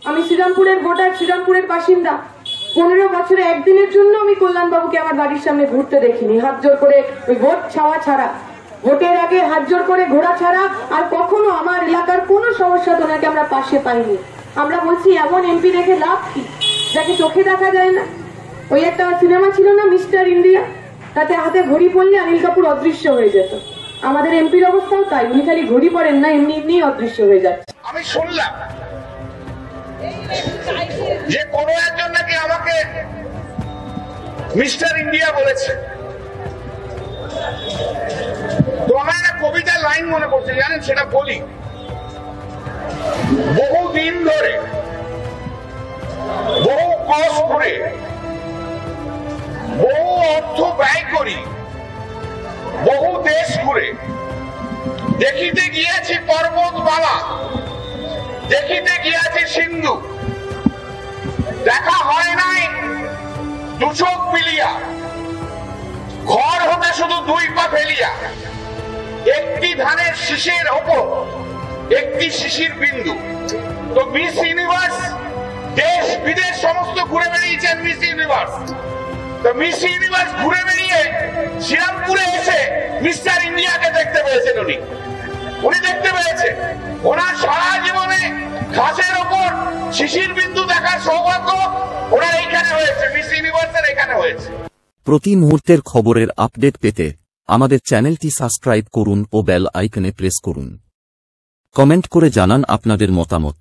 আমি শ্রীরামপুরের ভোটার, শ্রীরামপুরের বাসিন্দা। 15 বছরে একদিনের জন্য আমি কল্যাণবাবুকে আমার বাড়ির সামনে ঘুরতে দেখিনি, হাত জোর করে ওই ভোট ছাওয়া ছাড়া, ভোটের আগে হাত জোর করে ঘোরা ছাড়া আর কখনো আমার এলাকার কোনো সমস্যা ওনাকে আমরা পাশে পাইনি। আমরা বলছি এমন এমপি দেখে লাভ কি যাকে চোখে দেখা যায় না? ওই একটা সিনেমা ছিল না মিস্টার ইন্ডিয়া, তাতে হাতে ঘড়ি পড়লে অনিল কাপুর অদৃশ্য হয়ে যেত। আমাদের এমপির অবস্থাও তাই, উনি খালি ঘড়ি পড়েন না, এমনি এমনি অদৃশ্য হয়ে যাচ্ছে। আমি শুনলাম যে কোনো একজন নাকি আমাকে মিস্টার ইন্ডিয়া বলেছে। তো আমার একটা কবিতার লাইন মনে পড়ছে, জানেন, সেটা বলি। বহু দিন ধরে, বহু কষ্ট করে, বহু অর্থ ব্যয় করি, বহু দেশ ঘুরে, দেখিতে গিয়েছি পর্বতমালা, দেখিতে গিয়েছি সিন্ধু, দেখা হয় নাই দু চোখ মিলিয়া, ঘর হতে শুধু 2 পা ফেলিয়া, একটি ধানের শীষের ওপর একটি শিশির বিন্দু। তো মিস ইউনিভার্স দেশ বিদেশ সমস্ত ঘুরে বেরিয়েছেন মিস ইউনিভার্স। তো মিস ইউনিভার্স ঘুরে বেরিয়ে শ্রীরামপুরে এসে মিস্টার ইন্ডিয়াকে দেখতে পেয়েছেন। উনি দেখতে পেয়েছেন ওনার সারা জীবনে ঘাসের ওপর শিশির বিন্দু দেখার সৌভাগ্য ওনার এইখানে হয়েছে, মিস ইউনিভার্সের এখানে হয়েছে। প্রতি মুহূর্তের খবরের আপডেট পেতে আমাদের চ্যানেলটি সাবস্ক্রাইব করুন ও বেল আইকনে প্রেস করুন। কমেন্ট করে জানান আপনাদের মতামত।